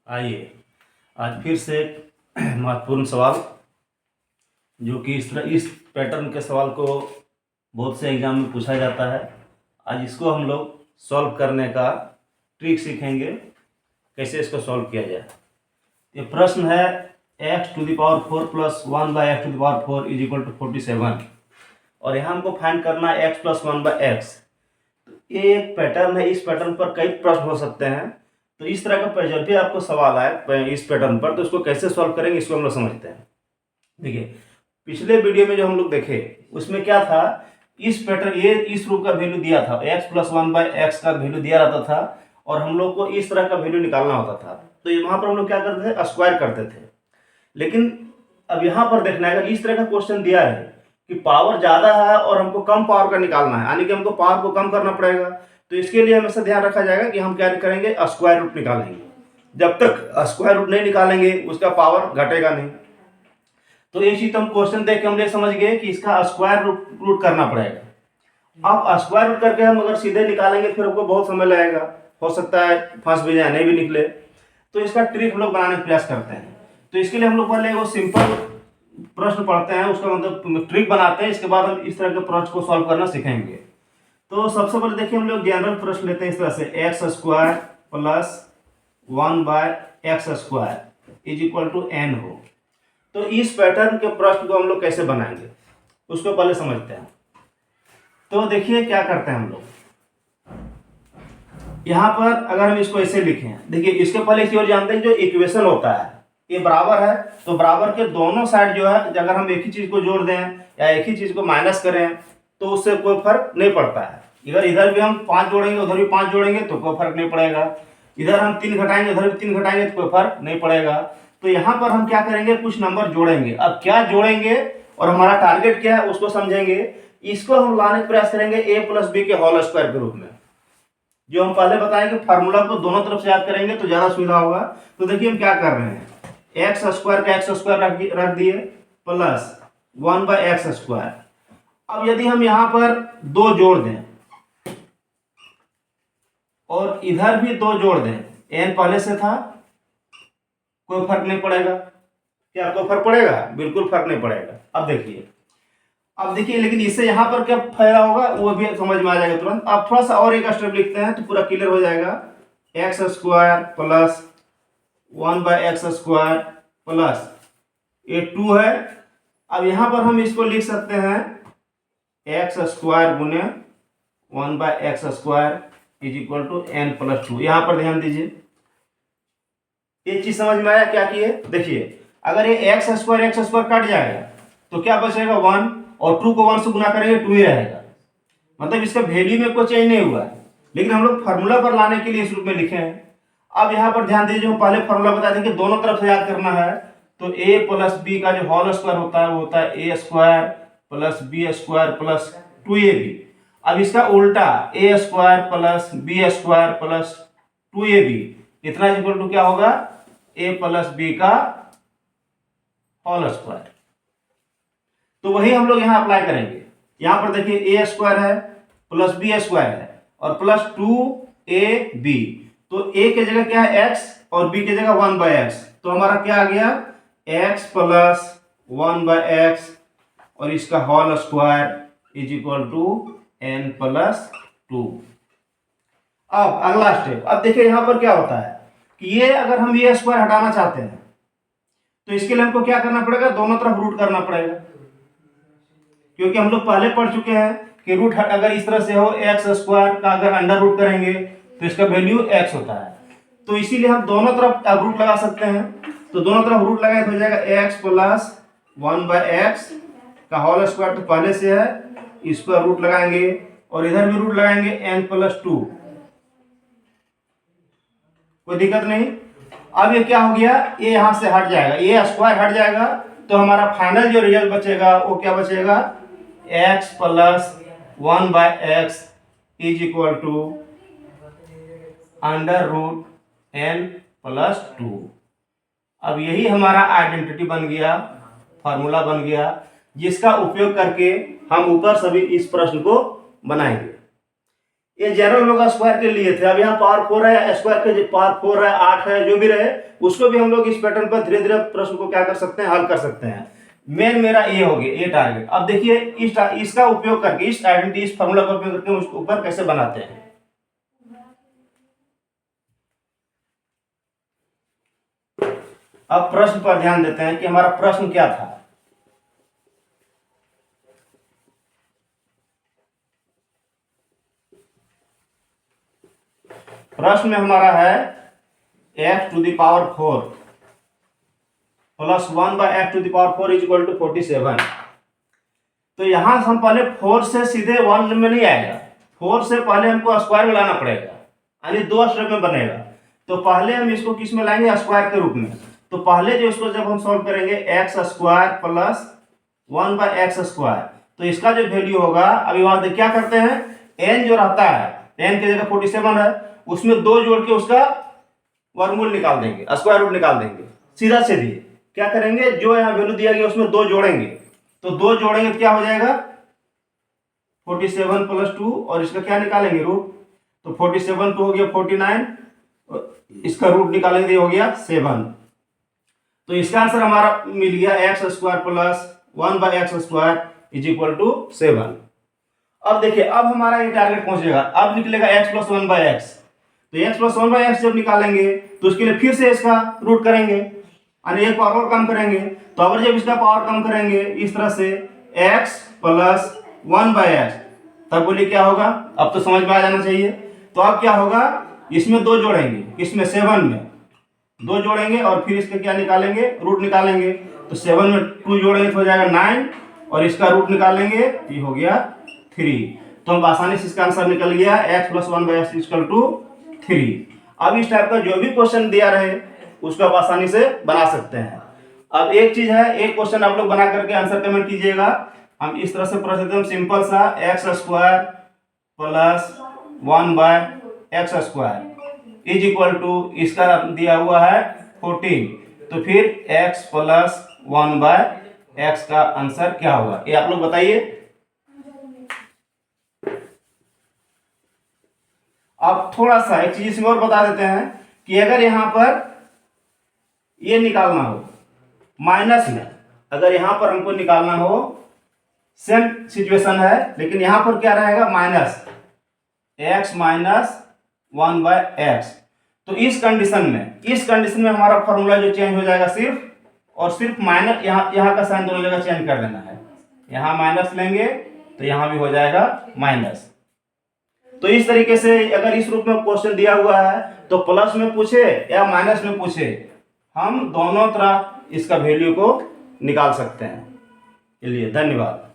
आइए आज फिर से एक महत्वपूर्ण सवाल जो कि इस पैटर्न के सवाल को बहुत से एग्जाम में पूछा जाता है। आज इसको हम लोग सॉल्व करने का ट्रिक सीखेंगे, कैसे इसको सॉल्व किया जाए। ये प्रश्न है x⁴ plus 1/x⁴ is equal to 47 और यहाँ हमको फाइंड करना है x प्लस 1/x। तो ये एक पैटर्न है, इस पैटर्न पर कई प्रश्न हो सकते हैं। तो इस तरह का जब भी आपको सवाल आए इस पैटर्न पर तो इसको कैसे सॉल्व करेंगे इसको हम लोग समझते हैं। देखिए पिछले वीडियो में जो हम लोग देखे उसमें क्या था, इस पैटर्न इस रूप का वैल्यू दिया था, x प्लस 1/x का वैल्यू दिया रहता था और हम लोग को इस तरह का वैल्यू निकालना होता था। तो वहां पर हम लोग क्या करते थे, स्क्वायर करते थे। लेकिन अब यहाँ पर देखना है, अगर इस तरह का क्वेश्चन दिया है कि पावर ज्यादा है और हमको कम पावर का निकालना है, यानी कि हमको पावर को कम करना पड़ेगा, तो इसके लिए हमेशा ध्यान रखा जाएगा कि हम क्या करेंगे, स्क्वायर रूट निकालेंगे। जब तक स्क्वायर रूट नहीं निकालेंगे उसका पावर घटेगा नहीं। तो ये चीज हम क्वेश्चन देख के हम ये समझ गए कि इसका स्क्वायर रूट करना पड़ेगा। अब स्क्वायर रूट करके हम अगर सीधे निकालेंगे फिर हमको बहुत समय लगेगा, हो सकता है फंस भी जाए, नहीं भी निकले। तो इसका ट्रिक हम लोग बनाने का प्रयास करते हैं। तो इसके लिए हम लोग पहले वो सिंपल प्रश्न पढ़ते हैं, उसका मतलब ट्रिक बनाते हैं, इसके बाद हम इस तरह के प्रश्न को सॉल्व करना सीखेंगे। तो सबसे पहले देखिए हम लोग जनरल प्रश्न लेते हैं इस तरह से, x² plus 1/x² is equal to n हो। तो इस पैटर्न के प्रश्न को हम लोग कैसे बनाएंगे उसको पहले समझते हैं। तो देखिए क्या करते हैं हम लोग, यहां पर अगर हम इसको ऐसे लिखें, देखिए इसके पहले एक चीज जानते हैं, जो इक्वेशन होता है ये बराबर है, तो बराबर के दोनों साइड जो है अगर हम एक ही चीज को जोड़ दें या एक ही चीज को माइनस करें तो उससे कोई फर्क नहीं पड़ता है। इधर भी हम 5 जोड़ेंगे उधर भी 5 जोड़ेंगे तो कोई फर्क नहीं पड़ेगा, इधर हम 3 घटाएंगे उधर भी 3 घटाएंगे तो कोई फर्क नहीं पड़ेगा। तो यहाँ पर हम क्या करेंगे, कुछ नंबर जोड़ेंगे। अब क्या जोड़ेंगे और हमारा टारगेट क्या है उसको समझेंगे। इसको हम लाने का प्रयास करेंगे a प्लस बी के होल स्क्वायर के रूप में, जो हम पहले बताएंगे। फार्मूला को दोनों तरफ से याद करेंगे तो ज्यादा सुविधा होगा। तो देखिए हम क्या कर रहे हैं, x² का x² रख दिए प्लस 1/x²। अब यदि हम यहाँ पर 2 जोड़ दें और इधर भी 2 जोड़ दें, n पहले से था, कोई फर्क नहीं पड़ेगा। क्या कोई फर्क पड़ेगा? बिल्कुल फर्क नहीं पड़ेगा। अब देखिए लेकिन इससे यहाँ पर क्या फायदा होगा वो भी समझ में आ जाएगा तुरंत। अब थोड़ा सा और एक स्टेप लिखते हैं तो पूरा क्लियर हो जाएगा। x² प्लस 1/x² प्लस ये 2 है। अब यहाँ पर हम इसको लिख सकते हैं x² गुने 1/x² is equal to n plus 2। यहाँ पर ध्यान दीजिए, ये चीज समझ में आया क्या किए। देखिए अगर ये x² कट जाएगा तो क्या बचेगा, 1, और 2 को 1 से गुना करेंगे 2 ही रहेगा। मतलब इसका वैल्यू में कोई चेंज नहीं हुआ है, लेकिन हम लोग फार्मूला पर लाने के लिए इस रूप में लिखे हैं। अब यहाँ पर ध्यान दीजिए, हम पहले फार्मूला बता देंगे, दोनों तरफ से याद करना है। तो a प्लस बी का जो होल स्क्वायर होता है वो होता है a² plus b² plus 2ab। अब इसका उल्टा a² plus b² plus 2ab इतना इक्वल टू क्या होगा, a प्लस बी का होल स्क्वायर। तो वही हम लोग यहाँ अप्लाई करेंगे। यहाँ पर देखिए a² है प्लस b² है और प्लस 2ab। तो a की जगह क्या है x और b की जगह 1/x, तो हमारा क्या आ गया, x प्लस 1/x और इसका whole square is equal to n plus 2। अब अगला स्टेप, अब देखिए यहाँ पर क्या होता है कि ये अगर हम ये स्क्वायर हटाना चाहते हैं तो इसके लिए हमको क्या करना पड़ेगा, दोनों तरफ रूट करना पड़ेगा। क्योंकि हम लोग पहले पढ़ चुके हैं कि रूट अगर इस तरह से हो, x² का अगर अंडर रूट करेंगे तो इसका वैल्यू x होता है। तो इसीलिए हम दोनों तरफ रूट लगा सकते हैं। तो दोनों तरफ रूट लगाए तो हो जाएगा x प्लस 1/x का होल स्क्वायर, तो पहले से है, इस पर रूट लगाएंगे और इधर भी रूट लगाएंगे n प्लस 2, कोई दिक्कत नहीं। अब ये क्या हो गया, ये यहां से हट जाएगा, ये स्क्वायर हट जाएगा, तो हमारा फाइनल जो रिजल्ट बचेगा वो क्या बचेगा, x plus 1/x is equal to under root n plus 2। अब यही हमारा आइडेंटिटी बन गया, फार्मूला बन गया, जिसका उपयोग करके हम ऊपर सभी इस प्रश्न को बनाएंगे। ये जनरल लोग स्क्वायर के लिए थे। अब यहाँ पावर 4 है, स्क्वायर के पावर 4 है, 8 है, जो भी रहे उसको भी हम लोग इस पैटर्न पर धीरे धीरे प्रश्न को क्या कर सकते हैं, हल कर सकते हैं। मेन मेरा ये हो गया, ये टारगेट। अब देखिए इसका उपयोग करके, इस आइडेंटिटी, इस फॉर्मूला का उपयोग करके उसके ऊपर कैसे बनाते हैं। अब प्रश्न पर ध्यान देते हैं कि हमारा प्रश्न क्या था। प्रश्न में हमारा है x⁴ plus 1/x⁴ is equal to 47। तो यहां से हम पहले 4 से सीधे 1 में नहीं आएगा, 4 से पहले हमको स्क्वायर में लाना पड़ेगा, यानी 2 स्टेप में बनेगा। तो पहले हम इसको किस में लाएंगे, स्क्वायर के रूप में। तो पहले जो इसको जब हम सॉल्व करेंगे x² प्लस 1/x², तो इसका जो वैल्यू होगा, अभी वहां क्या करते हैं, n जो रहता है, n की जगह 47 है, उसमें 2 जोड़ के उसका वर्गमूल निकाल देंगे, स्क्वायर रूट निकाल देंगे। सीधा सीधी क्या करेंगे, जो यहाँ वैल्यू दिया गया उसमें 2 जोड़ेंगे, तो 2 जोड़ेंगे तो क्या हो जाएगा 47 प्लस 2, और इसका क्या निकालेंगे रूट। तो 47 2 हो गया 49, इसका रूट निकालेंगे हो गया 7। तो इसका आंसर हमारा मिल गया x² plus 1/x² is equal to 7। अब देखिए, अब हमारा ये टारगेट पहुंचेगा। अब निकलेगा x प्लस 1/x। तो x प्लस 1/x जब निकालेंगे तो उसके लिए फिर से इसका रूट करेंगे, यानी एक पावर और कम करेंगे। तो अगर जब इसका पावर कम करेंगे इस तरह से x प्लस 1/x, तब बोलिए क्या होगा। अब तो समझ में आ जाना चाहिए। तो अब क्या होगा, इसमें 2 जोड़ेंगे, किसमें 7 में 2 जोड़ेंगे, और फिर इसके क्या निकालेंगे, रूट निकालेंगे। तो 7 में 2 जोड़ेंगे तो हो जाएगा 9, और इसका रूट निकालेंगे, ये हो गया 3। तो हम आसानी से इसका आंसर निकल गया x plus 1/x equal to 3। अब इस टाइप का जो भी क्वेश्चन दिया रहे उसको आप आसानी से बना सकते हैं। अब एक चीज है, एक क्वेश्चन आप लोग बना करके आंसर कमेंट कीजिएगा। हम इस तरह से एकदम सिंपल सा x² plus 1/x² is equal to, इसका दिया हुआ है 14, तो फिर x प्लस 1/x का आंसर क्या होगा, ये आप लोग बताइए। अब थोड़ा सा एक चीज इसमें और बता देते हैं कि अगर यहां पर ये निकालना हो माइनस में, अगर यहां पर हमको निकालना हो, सेम सिचुएशन है, लेकिन यहां पर क्या रहेगा, माइनस x माइनस 1/x। तो इस कंडीशन में हमारा फॉर्मूला जो चेंज हो जाएगा सिर्फ और सिर्फ माइनस, यहाँ का साइन दोनों जगह चेंज कर देना है। यहाँ माइनस लेंगे तो यहाँ भी हो जाएगा माइनस। तो इस तरीके से अगर इस रूप में क्वेश्चन दिया हुआ है तो प्लस में पूछे या माइनस में पूछे, हम दोनों तरह इसका वैल्यू को निकाल सकते हैं। चलिए, धन्यवाद।